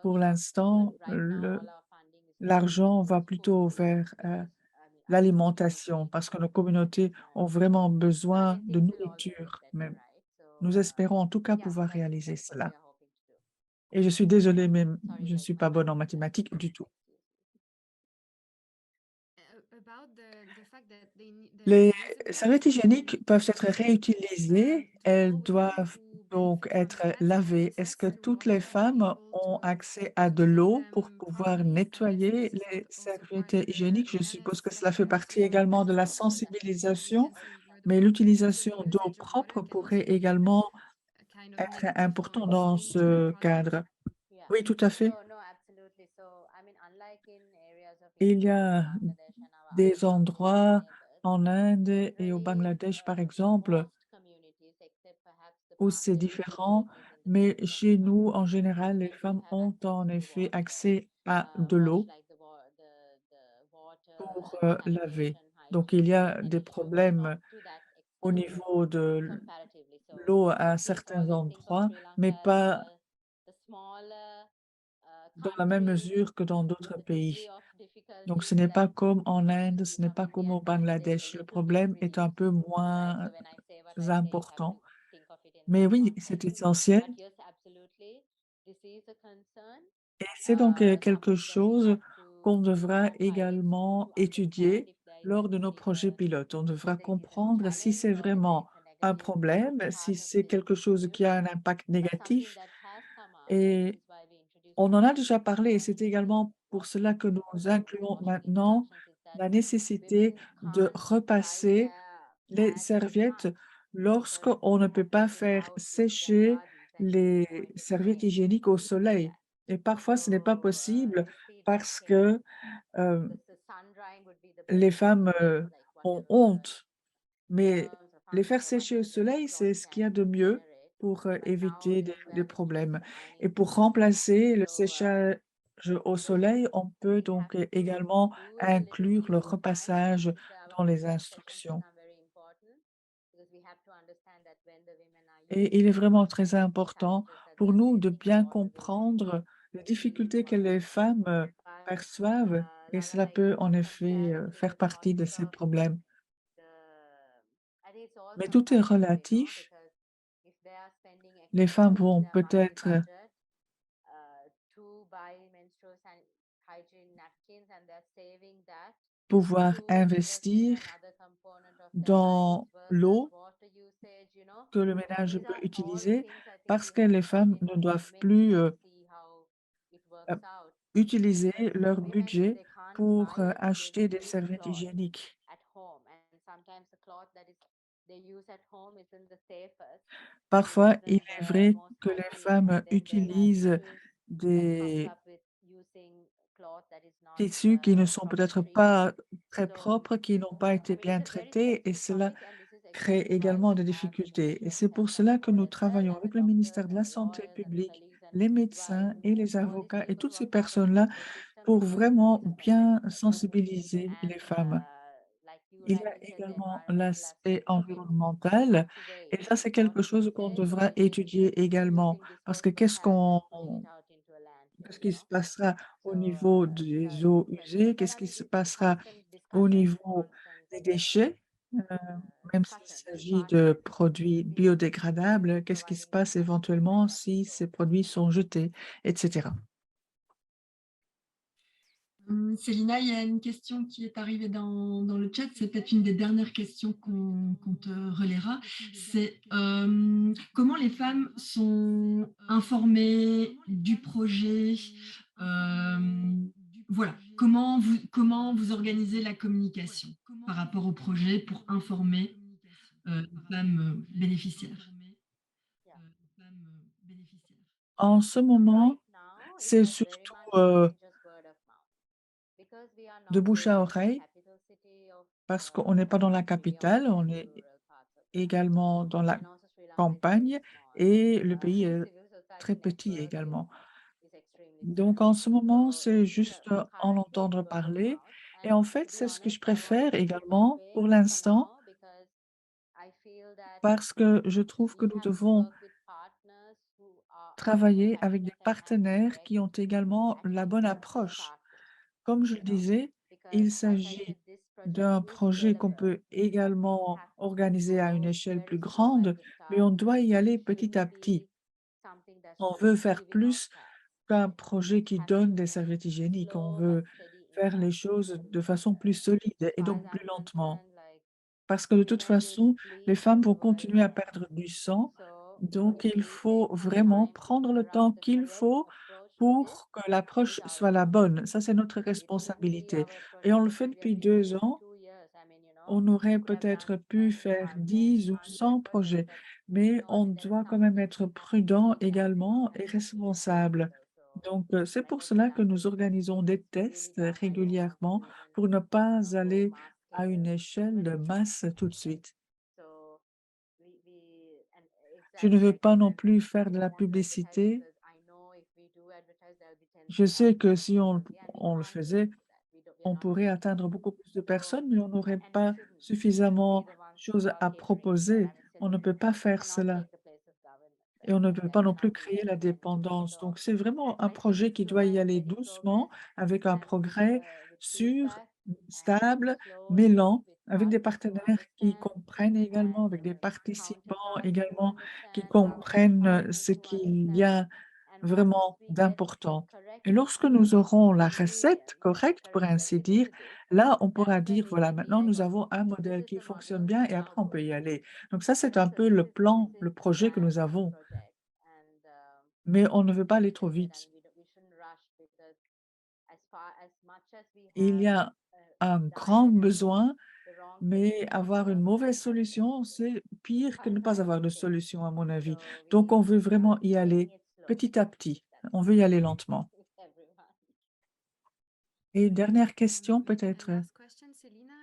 Pour l'instant, l'argent va plutôt vers l'alimentation parce que nos communautés ont vraiment besoin de nourriture. Mais nous espérons en tout cas pouvoir réaliser cela. Et je suis désolée, mais je ne suis pas bonne en mathématiques du tout. About the fact that the Les usability serviettes of the hygiéniques peuvent être serviette, réutilisées, do elles all women doivent who donc benefit from être that have lavées. Est-ce que access to toutes les water and femmes able ont to accès à de clean l'eau pour them pouvoir properly? So yes, nettoyer this is les also serviettes part of the hygiéniques? Je suppose awareness que cela fait campaign partie to également de la use sensibilisation, as you were the mais one. So l'utilisation the d'eau usage of water propre can pourrait also be également a kind of être negative important or dans linked to the ce product. cadre. Oui, tout à fait. Il y a des endroits en Inde et au Bangladesh, par exemple, où c'est différent, mais chez nous, en général, les femmes ont en effet accès à de l'eau pour laver. Donc, il y a des problèmes au niveau de l'eau à certains endroits, mais pas dans la même mesure que dans d'autres pays. Donc, ce n'est pas comme en Inde, ce n'est pas comme au Bangladesh. Le problème est un peu moins important. Mais oui, c'est essentiel. Et c'est donc quelque chose qu'on devra également étudier lors de nos projets pilotes. On devra comprendre si c'est vraiment un problème, si c'est quelque chose qui a un impact négatif. Et on en a déjà parlé et c'est également pour cela que nous incluons maintenant la nécessité de repasser les serviettes lorsqu'on ne peut pas faire sécher les serviettes hygiéniques au soleil. Et parfois, ce n'est pas possible parce que euh, les femmes ont honte. Mais les faire sécher au soleil, c'est ce qu'il y a de mieux pour éviter des problèmes. Et pour remplacer le séchage au soleil, on peut donc également inclure le repassage dans les instructions. Et il est vraiment très important pour nous de bien comprendre les difficultés que les femmes perçoivent et cela peut en effet faire partie de ces problèmes. Mais tout est relatif. Les femmes vont peut-être pouvoir investir dans l'eau que le ménage peut utiliser parce que les femmes ne doivent plus euh, utiliser leur budget pour acheter des serviettes hygiéniques. Parfois, il est vrai que les femmes utilisent des tissus qui ne sont peut-être pas très propres, qui n'ont pas été bien traités et cela crée également des difficultés. Et c'est pour cela que nous travaillons avec le ministère de la Santé publique, les médecins et les avocats et toutes ces personnes-là pour vraiment bien sensibiliser les femmes. Il y a également l'aspect environnemental et ça, c'est quelque chose qu'on devra étudier également parce que qu'est-ce qui se passera au niveau des eaux usées? Qu'est-ce qui se passera au niveau des déchets? Euh, Même s'il s'agit de produits biodégradables, qu'est-ce qui se passe éventuellement si ces produits sont jetés, etc. Célina, il y a une question qui est arrivée dans le chat, c'est peut-être une des dernières questions qu'on te relaiera. C'est comment les femmes sont informées du projet, voilà, comment vous organisez la communication par rapport au projet pour informer? les femmes bénéficiaires. En ce moment, c'est surtout de bouche à oreille parce qu'on n'est pas dans la capitale, on est également dans la campagne et le pays est très petit également. Donc en ce moment, c'est juste en entendre parler et en fait, c'est ce que je préfère également pour l'instant parce que je trouve que nous devons travailler avec des partenaires qui ont également la bonne approche. Comme je le disais, il s'agit d'un projet qu'on peut également organiser à une échelle plus grande, mais on doit y aller petit à petit. On veut faire plus qu'un projet qui donne des serviettes hygiéniques. On veut faire les choses de façon plus solide et donc plus lentement. Parce que de toute façon, les femmes vont continuer à perdre du sang. Donc, il faut vraiment prendre le temps qu'il faut pour que l'approche soit la bonne. Ça, c'est notre responsabilité. Et on le fait depuis 2 ans. On aurait peut-être pu faire 10 ou 100 projets, mais on doit quand même être prudent également et responsable. Donc, c'est pour cela que nous organisons des tests régulièrement pour ne pas aller à une échelle de masse tout de suite. Je ne veux pas non plus faire de la publicité. Je sais que si on le faisait, on pourrait atteindre beaucoup plus de personnes, mais on n'aurait pas suffisamment de choses à proposer. On ne peut pas faire cela et on ne peut pas non plus créer la dépendance. Donc, c'est vraiment un projet qui doit y aller doucement, avec un progrès sûr, stable, mais lent, avec des partenaires qui comprennent également, avec des participants également qui comprennent ce qu'il y a vraiment d'important. Et lorsque nous aurons la recette correcte, pour ainsi dire, là, on pourra dire, voilà, maintenant nous avons un modèle qui fonctionne bien et après on peut y aller. Donc ça, c'est un peu le plan, le projet que nous avons, mais on ne veut pas aller trop vite. Il y a un grand besoin, mais avoir une mauvaise solution, c'est pire que ne pas avoir de solution, à mon avis. Donc, on veut vraiment y aller petit à petit. On veut y aller lentement. Et dernière question, peut-être, Last question, Selina.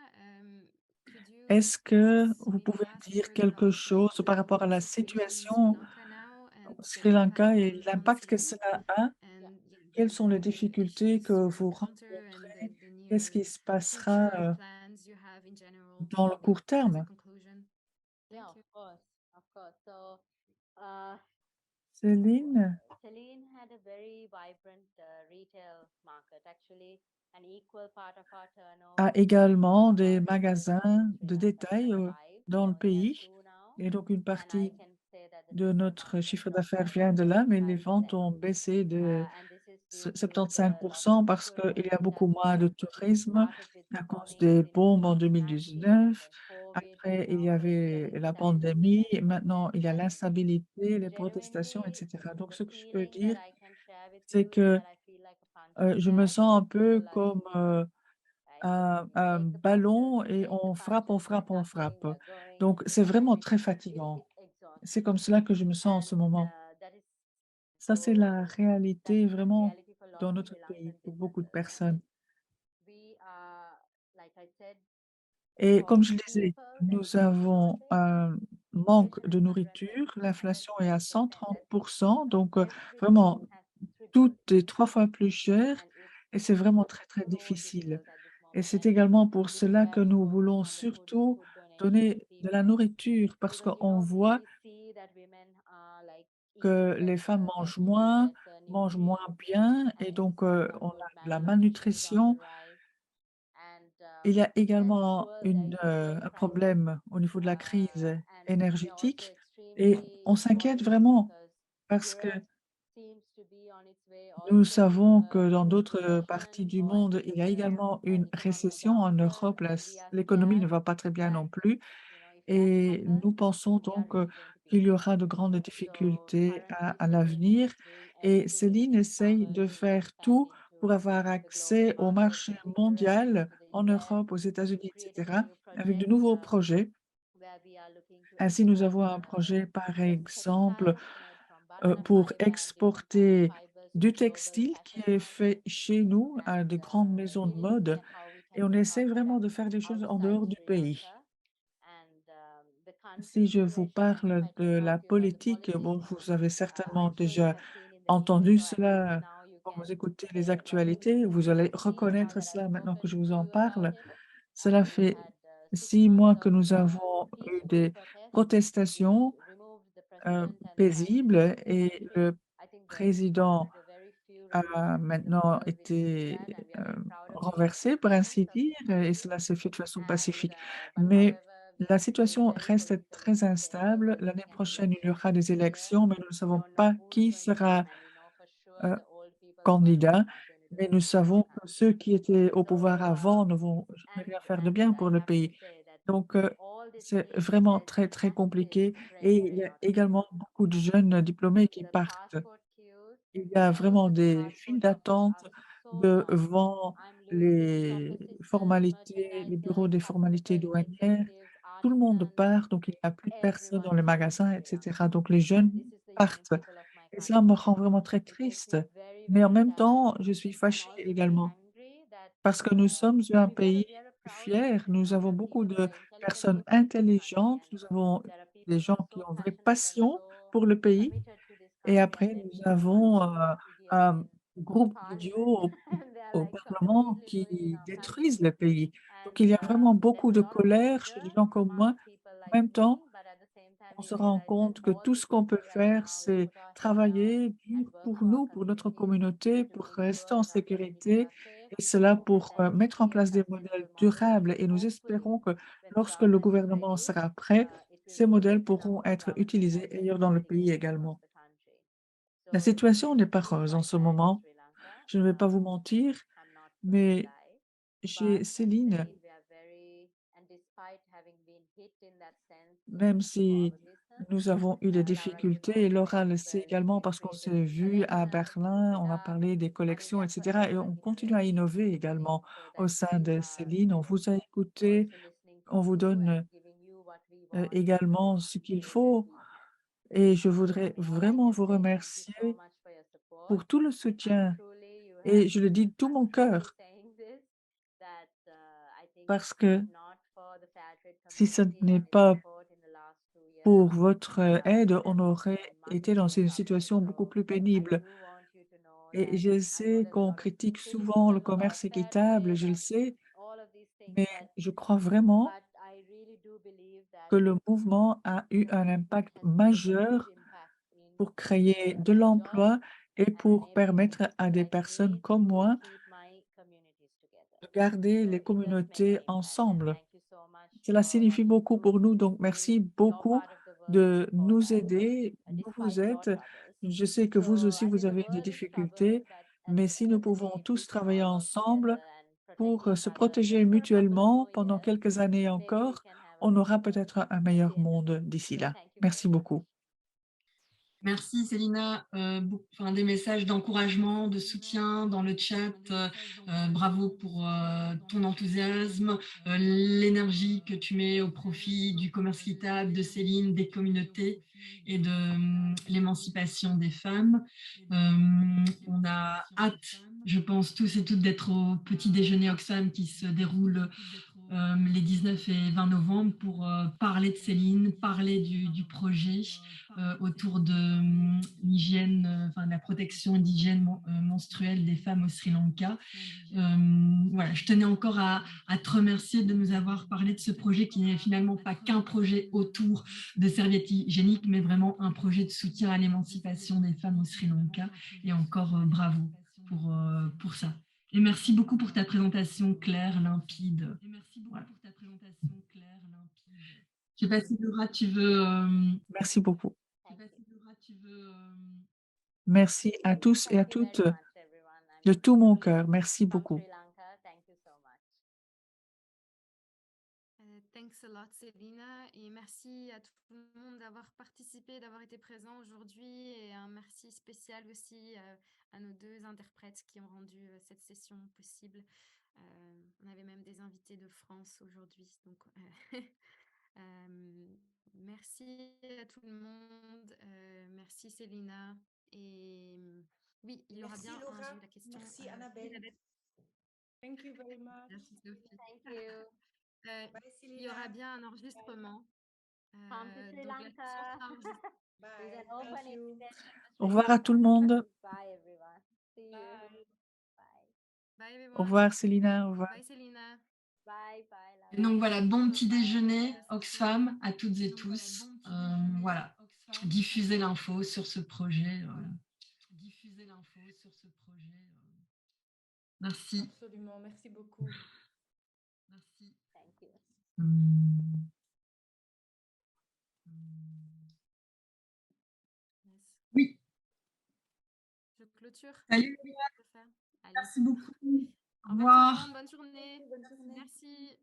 Could you est-ce que vous maybe pouvez dire answer quelque chose par rapport à the la situation in Sri situation Lanka now au and the Sri Lanka impact et on l'impact que Celine cela a? and Quelles sont les the difficultés que issues you vous encounter and rencontrez? the Qu'est-ce near qui se passera future plans you have in general dans le court as a terme? conclusion? Thank you. Céline a également des magasins de détail dans le pays et donc une partie de notre chiffre d'affaires vient de là, mais les ventes ont baissé de 75% parce qu'il y a beaucoup moins de tourisme à cause des bombes en 2019. Après, il y avait la pandémie, et maintenant il y a l'instabilité, les protestations, etc. Donc, ce que je peux dire, c'est que je me sens un peu comme un ballon et on frappe, on frappe, on frappe. Donc, c'est vraiment très fatigant. C'est comme cela que je me sens en ce moment. Ça, c'est la réalité vraiment dans notre pays pour beaucoup de personnes. Et comme je le disais, nous avons un manque de nourriture. L'inflation est à 130%, donc vraiment, tout est 3 fois plus cher et c'est vraiment très, très difficile. Et c'est également pour cela que nous voulons surtout donner de la nourriture parce qu'on voit que les femmes mangent moins bien et donc on a de la malnutrition. Il y a également un problème au niveau de la crise énergétique et on s'inquiète vraiment parce que nous savons que dans d'autres parties du monde, il y a également une récession. En Europe, l'économie ne va pas très bien non plus. Et nous pensons donc qu'il y aura de grandes difficultés à l'avenir. Et Céline essaye de faire tout pour avoir accès au marché mondial en Europe, aux États-Unis, etc., avec de nouveaux projets. Ainsi, nous avons un projet, par exemple, pour exporter du textile qui est fait chez nous à de grandes maisons de mode et on essaie vraiment de faire des choses en dehors du pays. Si je vous parle de la politique, bon, vous avez certainement déjà entendu cela quand vous écoutez les actualités, vous allez reconnaître cela maintenant que je vous en parle. Cela fait 6 mois que nous avons eu des protestations paisibles et le président a maintenant été renversé, pour ainsi dire, et cela s'est fait de façon pacifique. Mais la situation reste très instable. L'année prochaine, il y aura des élections, mais nous ne savons pas qui sera euh, candidat. Mais nous savons que ceux qui étaient au pouvoir avant ne vont jamais rien faire de bien pour le pays. Donc, c'est vraiment très, très compliqué. Et il y a également beaucoup de jeunes diplômés qui partent. Il y a vraiment des files d'attente devant les formalités, les bureaux des formalités douanières. Tout le monde part, donc il n'y a plus personne dans les magasins, etc. Donc les jeunes partent. Et cela me rend vraiment très triste. Mais en même temps, je suis fâchée également parce que nous sommes un pays fier. Nous avons beaucoup de personnes intelligentes. Nous avons des gens qui ont une vraie passion pour le pays. Et après, nous avons un groupe d'idiots au Parlement qui détruisent le pays. Donc, il y a vraiment beaucoup de colère chez des gens comme moi. En même temps, on se rend compte que tout ce qu'on peut faire, c'est travailler dur pour nous, pour notre communauté, pour rester en sécurité, et cela pour mettre en place des modèles durables. Et nous espérons que lorsque le gouvernement sera prêt, ces modèles pourront être utilisés ailleurs dans le pays également. La situation n'est pas rose en ce moment, je ne vais pas vous mentir, mais chez Céline, même si nous avons eu des difficultés, et Laura le sait également parce qu'on s'est vu à Berlin, on a parlé des collections, etc. Et on continue à innover également au sein de Céline. On vous a écouté, on vous donne également ce qu'il faut. Et je voudrais vraiment vous remercier pour tout le soutien. Et je le dis de tout mon cœur, parce que si ce n'est pas pour votre aide, on aurait été dans une situation beaucoup plus pénible. Et je sais qu'on critique souvent le commerce équitable, je le sais, mais je crois vraiment que le mouvement a eu un impact majeur pour créer de l'emploi et pour permettre à des personnes comme moi de garder les communautés ensemble. Cela signifie beaucoup pour nous, donc merci beaucoup de nous aider, d'où vous êtes. Je sais que vous aussi, vous avez des difficultés, mais si nous pouvons tous travailler ensemble pour se protéger mutuellement pendant quelques années encore, on aura peut-être un meilleur monde d'ici là. Merci beaucoup. Merci Célina, enfin, des messages d'encouragement, de soutien dans le chat. Bravo pour ton enthousiasme, l'énergie que tu mets au profit du commerce équitable, de Céline, des communautés et de l'émancipation des femmes. On a hâte, je pense, tous et toutes d'être au petit déjeuner Oxfam qui se déroule les 19 et 20 novembre pour parler de Céline, parler du projet autour de l'hygiène, enfin, de la protection et d'hygiène menstruelle des femmes au Sri Lanka. Voilà, je tenais encore à te remercier de nous avoir parlé de ce projet qui n'est finalement pas qu'un projet autour de serviettes hygiéniques, mais vraiment un projet de soutien à l'émancipation des femmes au Sri Lanka. Et encore bravo pour ça. Et merci beaucoup pour ta présentation claire, limpide. Voilà. Je ne sais pas si Laura, tu veux... Merci beaucoup. Merci à tous et à toutes de tout mon cœur. Merci beaucoup. Thanks a lot, Célina, et merci à tout le monde d'avoir participé, d'avoir été présent aujourd'hui, et un merci spécial aussi à nos deux interprètes qui ont rendu cette session possible. On avait même des invités de France aujourd'hui, donc Merci à tout le monde. Merci Célina. Et oui, il y aura Merci bien, Laura, j'ai eu la question. merci Annabelle. Elisabeth, Thank you very much. merci Sophie. Thank you. Bye Il y aura Selina. bien un enregistrement. Come to Sri Donc la session sera Lanka. enregistrée. Bye. There's an Thank open you. invitation to Au Sri revoir à tout le Lanka. monde. Bye everyone. See you. Bye. Bye. Bye Au everyone. revoir, Célina. Au revoir. Bye Célina. Bye. Bye. Et Laura. donc voilà, bon petit déjeuner, Bye, Sophie. Oxfam, à toutes et tous. Voilà, diffusez l'info sur ce projet. Diffusez l'info sur ce projet. Merci. Absolument, merci beaucoup. Merci. Thank you. Hum. Yes. Oui, Je clôture. salut, Je peux faire. Allez. merci beaucoup. Au Au revoir tout le revoir. monde. Bonne journée. Bonne journée. Merci.